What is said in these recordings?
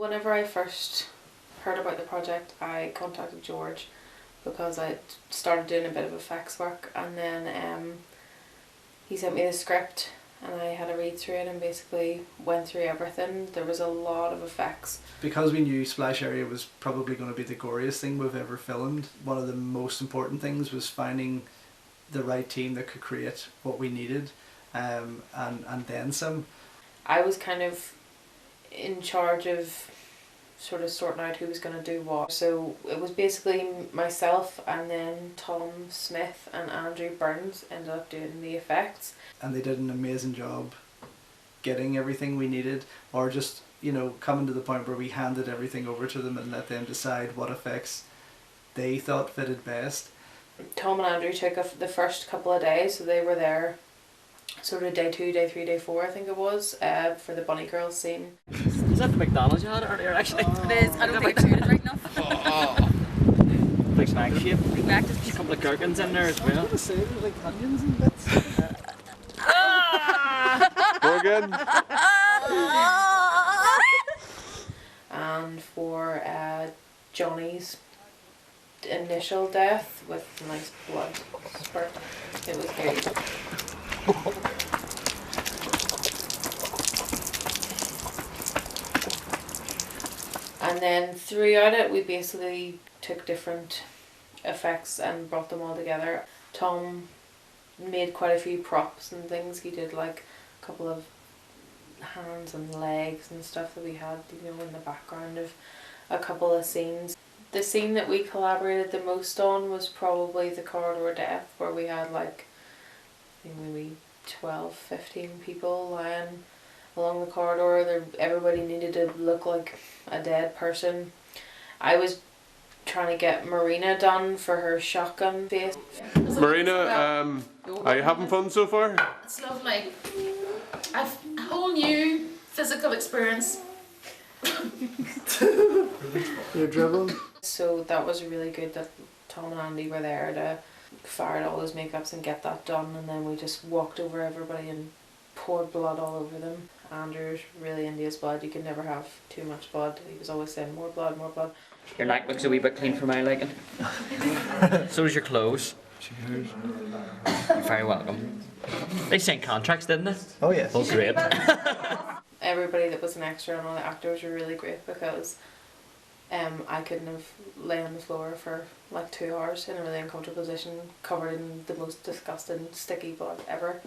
Whenever I first heard about the project, I contacted George because I started doing a bit of effects work, and then he sent me the script and I had a read through it and basically went through everything. There was a lot of effects. Because we knew Splash Area was probably going to be the goriest thing we've ever filmed, one of the most important things was finding the right team that could create what we needed, and then some. I was kind of in charge of sort of sorting out who was going to do what. So it was basically myself, and then Tom Smith and Andrew Burns ended up doing the effects. And they did an amazing job getting everything we needed, or just, you know, coming to the point where we handed everything over to them and let them decide what effects they thought fitted best. Tom and Andrew took the first couple of days, so they were there sort of day 2, day 3, day 4 I think it was, for the Bunny Girls scene. Is that the McDonald's you had earlier actually? It is. I don't think it's food right now. Big Mac shape. Big Mac. There's a couple of gherkins in there as well. I was going to say, there's like onions and bits. Go again. And for Johnny's initial death with nice blood spurt, it was good. And then throughout it we basically took different effects and brought them all together. Tom made quite a few props and things. He did like a couple of hands and legs and stuff that we had, you know, in the background of a couple of scenes. The scene that we collaborated the most on was probably the corridor death, where we had like I think maybe 12, 15 people lying along the corridor. Everybody needed to look like a dead person. I was trying to get Marina done for her shotgun face. Marina, are you having fun so far? It's lovely. I've a whole new physical experience. You're dribbling. So that was really good that Tom and Andy were there to fire all those makeups and get that done, and then we just walked over everybody and poured blood all over them. Andrew's really into his blood. You can never have too much blood. He was always saying more blood, more blood. Your neck looks a wee bit clean for my liking. So does your clothes. Cheers. You're very welcome. They signed contracts, didn't they? Oh yes. Oh great. Everybody that was an extra and all the actors were really great, because I couldn't have laid on the floor for like 2 hours in a really uncomfortable position, covered in the most disgusting sticky blood ever.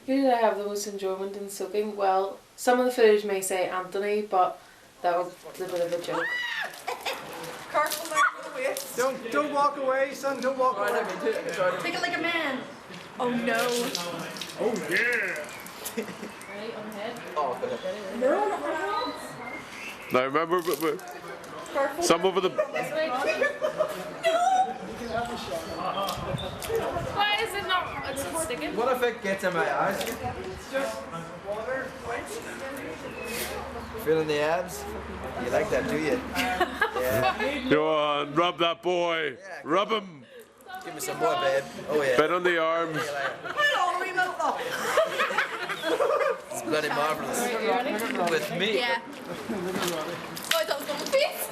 Who did I have the most enjoyment in soaking? Well, some of the footage may say Anthony, but that was a bit of a joke. Don't walk away, son. Don't walk away. Take it like a man. Oh no. Oh yeah. Ready? On the head? No. Now remember, some over the. Why is it not? It's not sticking. What if it gets in my eyes? It's just water. Feeling the abs? You like that, do you? Yeah. Go on, rub that boy. Yeah, Rub him. Give me some more, babe. Oh yeah. Bit on the arms. It's bloody marvelous. With me. Yeah. Oh, I thought it was on the face.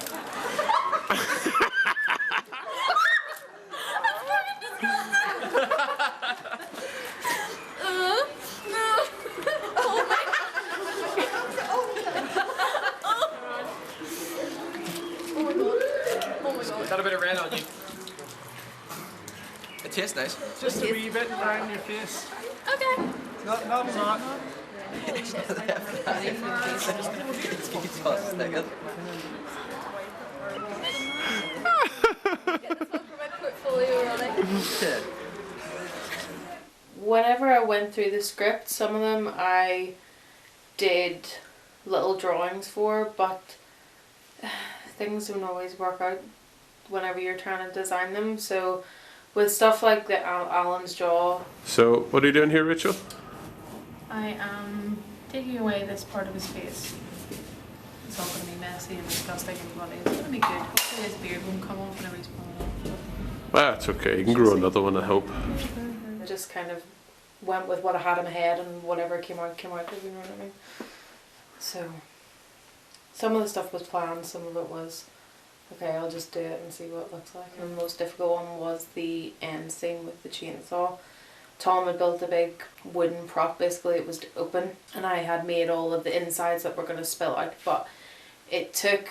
Got a bit of red on you. It tastes nice. Just a wee bit around your face. Okay. Not a lot. It's all sticking. Get this one for my portfolio, really. Whenever I went through the script, some of them I did little drawings for, but things don't always work out whenever you're trying to design them. So with stuff like the Alan's jaw. So, what are you doing here, Rachel? I am taking away this part of his face. It's all going to be messy and disgusting and bloody. It's going to be good. Hopefully his beard won't come off whenever he's pulling it off. That's okay. You can grow another one, I hope. I just kind of went with what I had in my head, and whatever came out, if you know what I mean. So Some of the stuff was planned, some of it was, okay, I'll just do it and see what it looks like. And the most difficult one was the end scene with the chainsaw. Tom had built a big wooden prop, basically it was open, and I had made all of the insides that were going to spill out, but it took,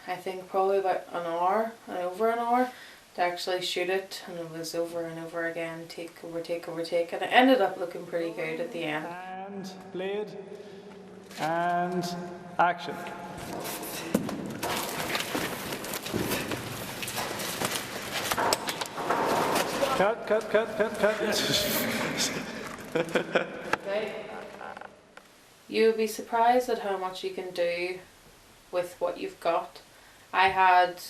I think, probably about an hour, and over an hour, to actually shoot it, and it was over and over again, take over take over take, and it ended up looking pretty good at the end. And blade. And action. Cut. Okay. You would be surprised at how much you can do with what you've got. I had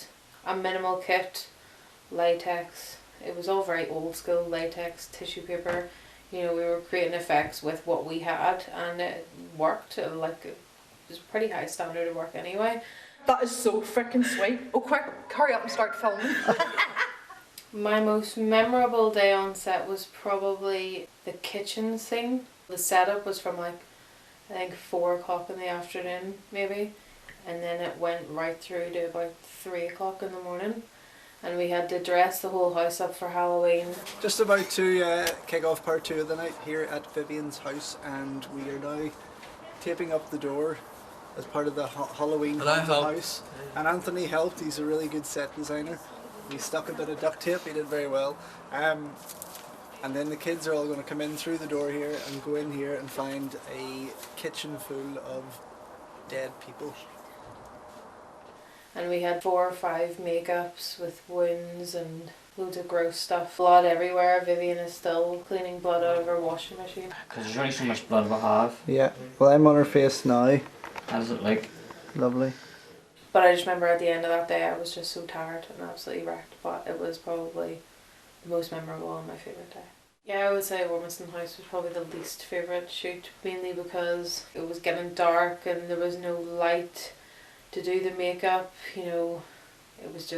a minimal kit, latex. It was all very old school, latex, tissue paper. You know, we were creating effects with what we had, and it worked. It was a pretty high standard of work anyway. That is so freaking sweet. Oh, quick, hurry up and start filming. My most memorable day on set was probably the kitchen scene. The setup was from like, I think 4 o'clock in the afternoon maybe, and then it went right through to about 3 o'clock in the morning, and we had to dress the whole house up for Halloween. Just about to kick off part 2 of the night here at Vivian's house, and we are now taping up the door as part of the Halloween haunted house. And Anthony helped. He's a really good set designer. He stuck a bit of duct tape. He did very well. And then the kids are all going to come in through the door here and go in here and find a kitchen full of dead people. And we had 4 or 5 makeups with wounds and loads of gross stuff. Blood everywhere. Vivian is still cleaning blood out of her washing machine. Because there's only so much blood we have. Yeah, well, I'm on her face now. How does it look? Lovely. But I just remember at the end of that day I was just so tired and absolutely wrecked, but it was probably the most memorable and my favourite day. Yeah, I would say Ormiston House was probably the least favourite shoot, mainly because it was getting dark and there was no light to do the makeup, you know. It was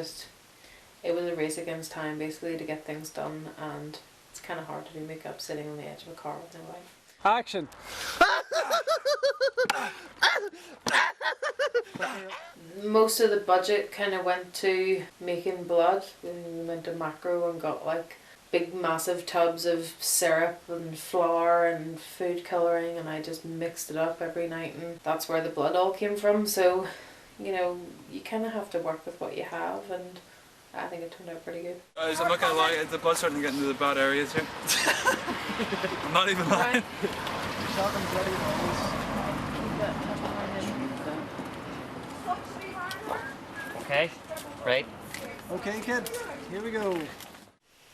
a race against time basically to get things done, and it's kind of hard to do makeup sitting on the edge of a car with no light. Action! Most of the budget kind of went to making blood. We went to macro and got like big massive tubs of syrup and flour and food colouring, and I just mixed it up every night, and that's where the blood all came from. So, you know, you kind of have to work with what you have, and I think it turned out pretty good. Guys, I'm not gonna lie, the blood's starting to get into the bad areas here. I'm not even lying. Okay, right. Okay, kid, here we go.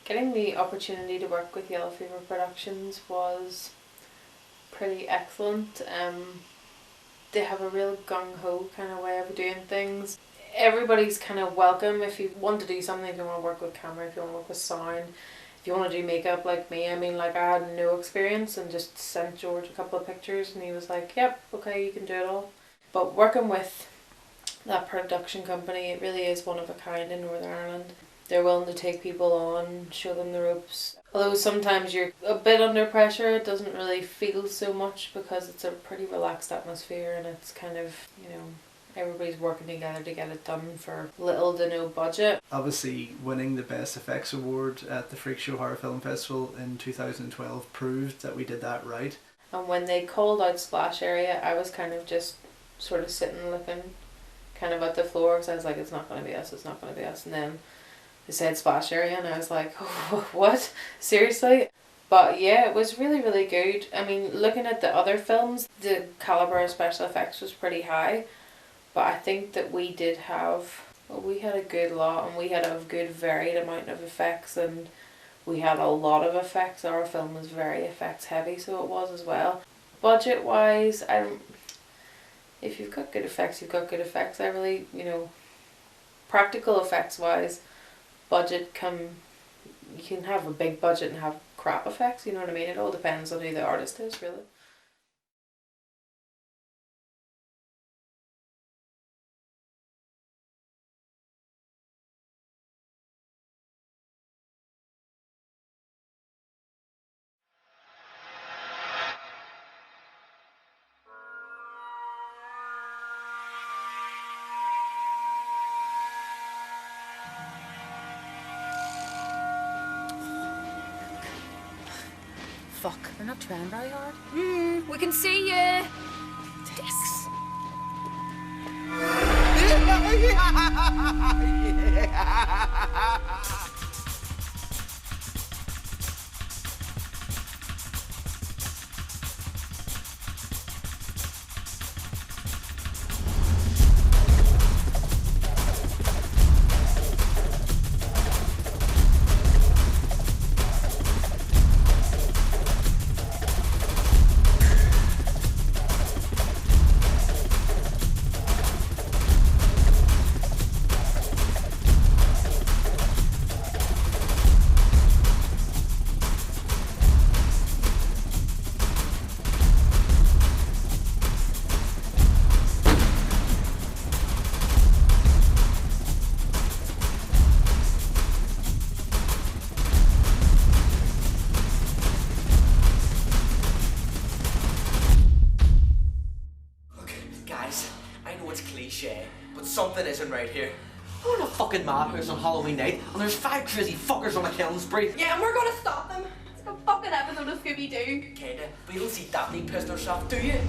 Getting the opportunity to work with Yellow Fever Productions was pretty excellent. They have a real gung-ho kind of way of doing things. Everybody's kind of welcome if you want to do something, if you want to work with camera, if you want to work with sound, if you want to do makeup like me. I mean, like, I had no experience and just sent George a couple of pictures and he was like, yep, okay, you can do it all. But working with that production company, it really is one of a kind in Northern Ireland. They're willing to take people on, show them the ropes. Although sometimes you're a bit under pressure, it doesn't really feel so much because it's a pretty relaxed atmosphere and it's kind of, you know, everybody's working together to get it done for little to no budget. Obviously, winning the Best Effects Award at the Freak Show Horror Film Festival in 2012 proved that we did that right. And when they called out Splash Area, I was kind of just sort of sitting looking kind of at the floor because I was like, it's not going to be us, it's not going to be us. And then they said Splash Area and I was like, oh, what? Seriously? But yeah, it was really, really good. I mean, looking at the other films, the calibre of special effects was pretty high. But I think that we did have, well, we had a good lot and we had a good varied amount of effects, and we had a lot of effects. Our film was very effects heavy, so it was as well. Budget wise, if you've got good effects, you've got good effects. I really, you know, practical effects wise, you can have a big budget and have crap effects, you know what I mean? It all depends on who the artist is, really. fuck, they're not trying very hard. We can see you. Dicks. Guys, I know it's cliche, but something isn't right here. We're in a fucking madhouse on Halloween night, and there's 5 crazy fuckers on a killing spree. Yeah, and we're gonna stop them. It's like a fucking episode of Scooby-Doo. Kinda, but you don't see Daphne pissed herself, do you?